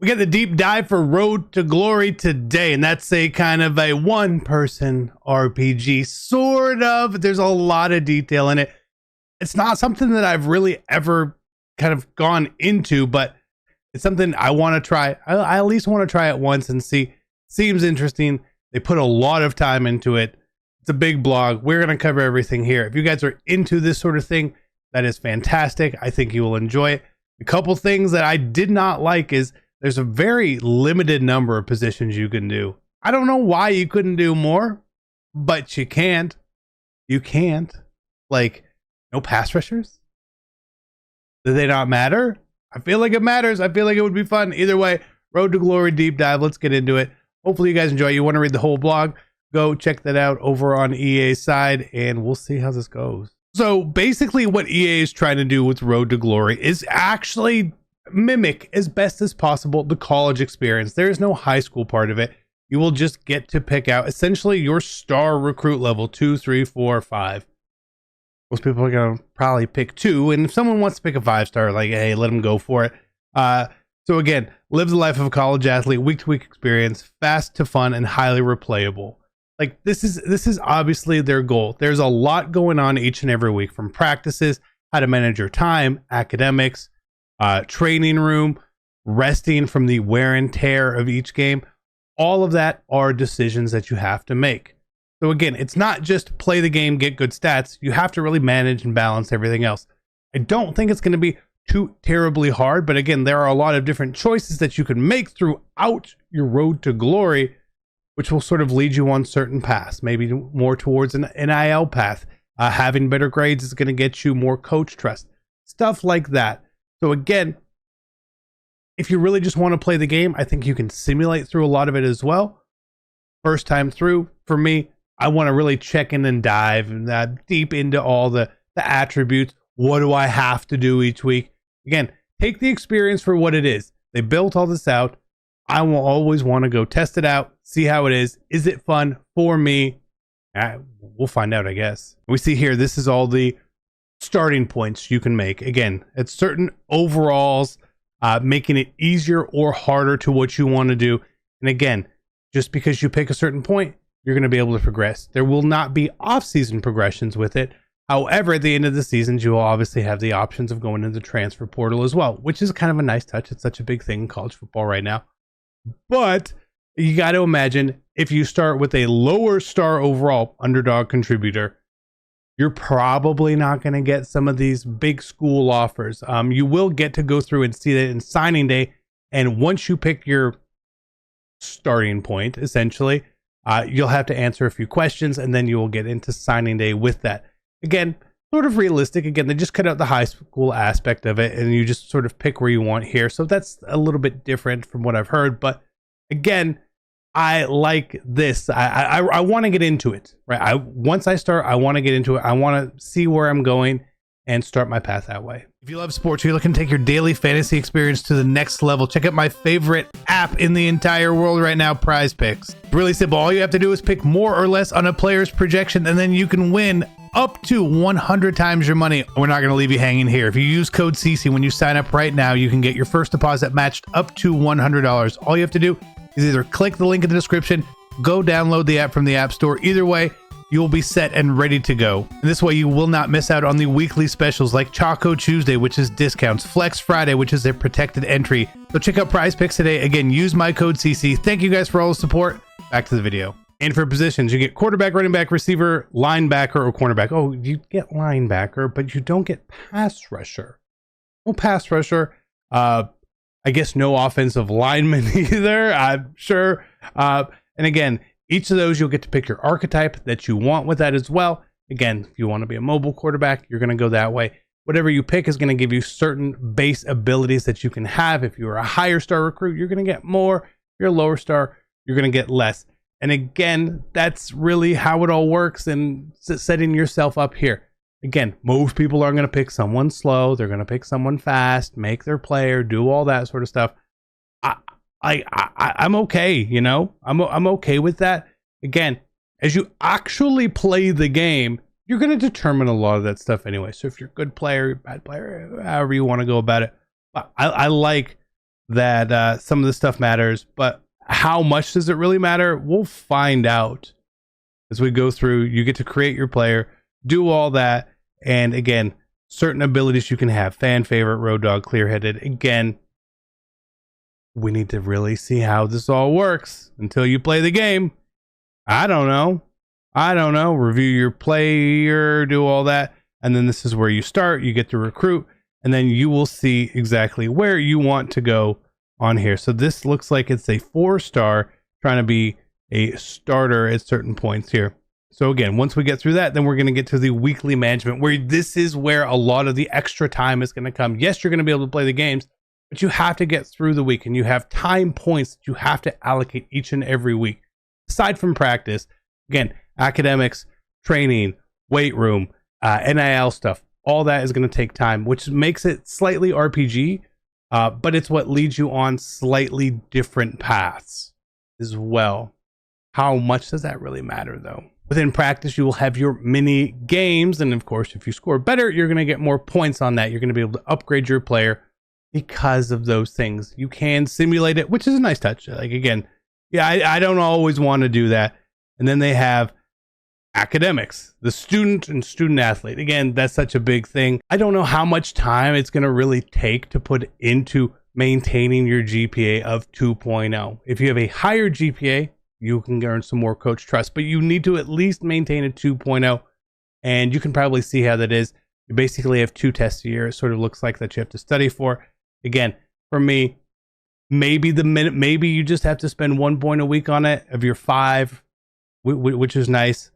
We get the deep dive for Road to Glory today, and that's a kind of a one-person RPG, sort of. There's a lot of detail in it. It's not something that I've really ever kind of gone into, but it's something I want to try. I at least want to try it once and see. Seems interesting. They put a lot of time into it. It's a big blog. We're going to cover everything here. If you guys are into this sort of thing, that is fantastic. I think you will enjoy it. A couple things that I did not like is there's a very limited number of positions you can do. I don't know why you couldn't do more, but you can't. You can't. Like, no pass rushers? Do they not matter? I feel like it matters. I feel like it would be fun. Either way, Road to Glory deep dive. Let's get into it. Hopefully you guys enjoy it. You want to read the whole blog? Go check that out over on EA's side, and we'll see how this goes. So basically what EA is trying to do with Road to Glory is actually mimic as best as possible the college experience. There is no high school part of it. You will just get to pick out essentially your star recruit level 2, 3, 4, 5. Most people are going to probably pick 2, and if someone wants to pick a 5-star, like, hey, let them go for it. So again, live the life of a college athlete, week to week experience, fast to fun and highly replayable. Like, this is obviously their goal. There's a lot going on each and every week, from practices, how to manage your time, academics, training room, resting from the wear and tear of each game. All of that are decisions that you have to make. So again, it's not just play the game, get good stats. You have to really manage and balance everything else. I don't think it's going to be too terribly hard, but again, there are a lot of different choices that you can make throughout your Road to Glory, which will sort of lead you on certain paths, maybe more towards an NIL path. Having better grades is going to get you more coach trust, stuff like that. So again, if you really just want to play the game, I think you can simulate through a lot of it as well. First time through, for me, I want to really check in and dive deep into all the attributes. What do I have to do each week? Again, take the experience for what it is. They built all this out. I will always want to go test it out, see how it is. Is it fun for me? We'll find out, I guess. We see here, this is all the starting points you can make. Again, it's certain overalls, making it easier or harder to what you want to do. And again, just because you pick a certain point, you're going to be able to progress. There will not be off-season progressions with it. However, at the end of the seasons, you will obviously have the options of going into the transfer portal as well, which is kind of a nice touch. It's such a big thing in college football right now. But you got to imagine, if you start with a lower star overall underdog contributor, you're probably not going to get some of these big school offers. You will get to go through and see that in signing day. And once you pick your starting point, essentially, you'll have to answer a few questions, and then you will get into signing day with that. Again, sort of realistic. Again, they just cut out the high school aspect of it, and you just sort of pick where you want here. So that's a little bit different from what I've heard. But again, I like this. I want to get into it, right? Once I start, I want to get into it. I want to see where I'm going and start my path that way. If you love sports, you're looking to take your daily fantasy experience to the next level, check out my favorite app in the entire world right now, Prize Picks. It's really simple. All you have to do is pick more or less on a player's projection, and then you can win up to 100 times your money. We're not going to leave you hanging here. If you use code CC when you sign up right now, you can get your first deposit matched up to $100. All you have to do is either click the link in the description, go download the app from the App Store. Either way, you will be set and ready to go. And this way you will not miss out on the weekly specials like Choco Tuesday, which is discounts, Flex Friday, which is a protected entry. So check out Prize Picks today. Again, use my code CC. Thank you guys for all the support. Back to the video. And for positions, you get quarterback, running back, receiver, linebacker, or cornerback. Oh, you get linebacker, but you don't get pass rusher. No pass rusher. I guess no offensive lineman either. I'm sure. And again, each of those, you'll get to pick your archetype that you want with that as well. Again, if you want to be a mobile quarterback, you're going to go that way. Whatever you pick is going to give you certain base abilities that you can have. If you're a higher star recruit, you're going to get more. If you're a lower star, you're going to get less. And again, that's really how it all works, and setting yourself up here. Again, most people are going to pick someone slow. They're going to pick someone fast, make their player, do all that sort of stuff. I'm okay, you know, I'm okay with that. Again, as you actually play the game, you're going to determine a lot of that stuff anyway. So if you're a good player, bad player, however you want to go about it, I like that some of this stuff matters, but how much does it really matter? We'll find out as we go through. You get to create your player, do all that, and again, certain abilities you can have. Fan favorite, road dog, clear-headed. Again, we need to really see how this all works until you play the game. I don't know. Review your player, do all that. And then this is where you start. You get to recruit. And then you will see exactly where you want to go on here. So this looks like it's a 4-star trying to be a starter at certain points here. So again, once we get through that, then we're going to get to the weekly management, where this is where a lot of the extra time is going to come. Yes, you're going to be able to play the games, but you have to get through the week, and you have time points that you have to allocate each and every week. Aside from practice, again, academics, training, weight room, NIL stuff, all that is going to take time, which makes it slightly RPG, but it's what leads you on slightly different paths as well. How much does that really matter, though? Within practice, you will have your mini games, and of course, if you score better, you're going to get more points on that. You're going to be able to upgrade your player because of those things. You can simulate it, which is a nice touch. Like, again, yeah, I don't always want to do that. And then they have academics, the student and student athlete. Again, that's such a big thing. I don't know how much time it's going to really take to put into maintaining your GPA of 2.0. If you have a higher GPA, you can earn some more coach trust, but you need to at least maintain a 2.0, and you can probably see how that is. You basically have 2 tests a year. It sort of looks like that you have to study for. Again, for me, maybe you just have to spend 1 point a week on it of your 5, which is nice.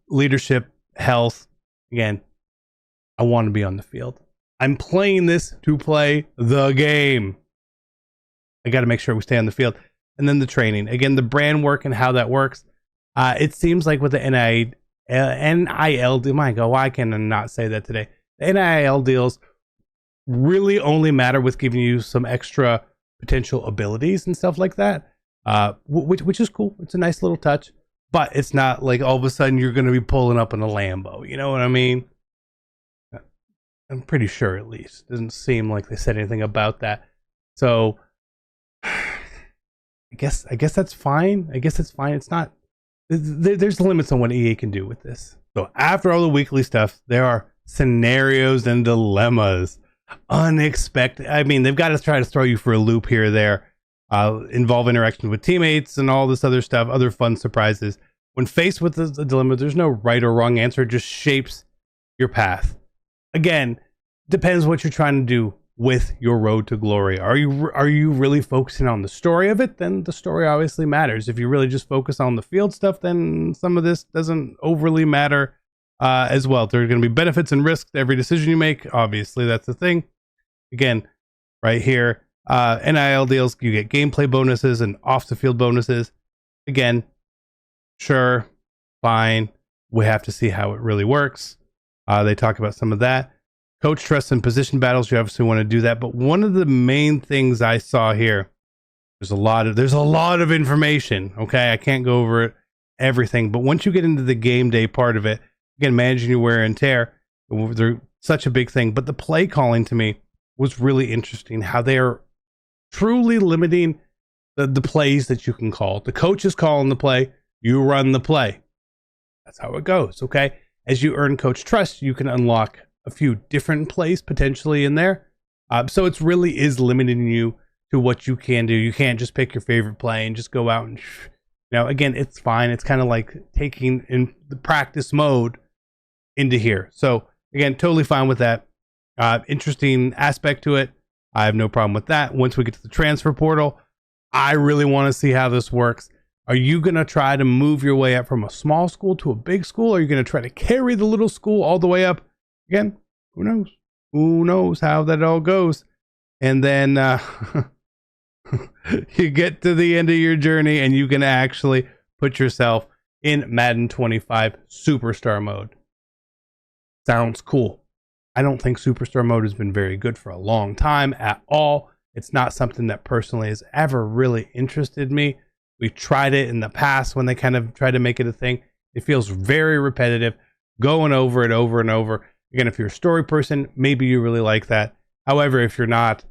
Leadership, health. Again, I want to be on the field. I'm playing this to play the game. I got to make sure we stay on the field. And then the training. Again, the brand work and how that works. It seems like with the NIL, my God, why can I not say that today? The NIL deals really only matter with giving you some extra potential abilities and stuff like that, which is cool. It's a nice little touch, but it's not like all of a sudden you're going to be pulling up in a Lambo. You know what I mean? I'm pretty sure, at least. Doesn't seem like they said anything about that. So I guess that's fine. I guess it's fine. It's not. There's limits on what EA can do with this. So after all the weekly stuff, there are scenarios and dilemmas. Unexpected. I mean, they've got to try to throw you for a loop here or there. Involve interactions with teammates and all this other stuff, other fun surprises. When faced with the dilemma, there's no right or wrong answer. It just shapes your path. Again, depends what you're trying to do with your road to glory. Are you really focusing on the story of it? Then the story obviously matters. If you really just focus on the field stuff, then some of this doesn't overly matter as well. There are going to be benefits and risks to every decision you make. Obviously, that's the thing. Again, right here, NIL deals, you get gameplay bonuses and off the field bonuses. Again, sure, fine. We have to see how it really works. They talk about some of that. Coach trust and position battles, you obviously want to do that. But one of the main things I saw here, there's a lot of information. Okay, I can't go over it, everything. But once you get into the game day part of it, again, managing your wear and tear, they're such a big thing. But the play calling to me was really interesting. How they are truly limiting the plays that you can call. The coach is calling the play, you run the play. That's how it goes. Okay, as you earn coach trust, you can unlock a few different plays potentially in there. So it's really is limiting you to what you can do. You can't just pick your favorite play and just go out and, again, it's fine. It's kind of like taking in the practice mode into here. So again, totally fine with that. Interesting aspect to it. I have no problem with that. Once we get to the transfer portal, I really want to see how this works. Are you going to try to move your way up from a small school to a big school? Are you going to try to carry the little school all the way up? Again, who knows? Who knows how that all goes? And then you get to the end of your journey and you can actually put yourself in Madden 25 Superstar mode. Sounds cool. I don't think Superstar mode has been very good for a long time at all. It's not something that personally has ever really interested me. We tried it in the past when they kind of tried to make it a thing. It feels very repetitive, going over it over and over. Again, if you're a story person, maybe you really like that. However, if you're not,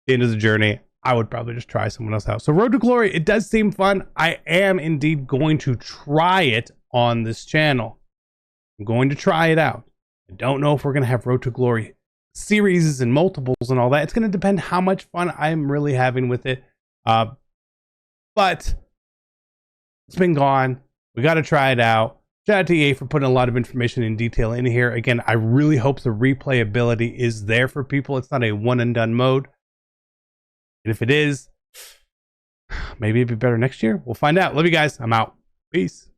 the end of the journey, I would probably just try someone else out. So Road to Glory, it does seem fun. I am indeed going to try it on this channel. I'm going to try it out. I don't know if we're going to have Road to Glory series and multiples and all that. It's going to depend how much fun I'm really having with it. But it's been gone. We got to try it out. Shout out to EA for putting a lot of information and detail in here. Again, I really hope the replayability is there for people. It's not a one and done mode. And if it is, maybe it'd be better next year. We'll find out. Love you guys. I'm out. Peace.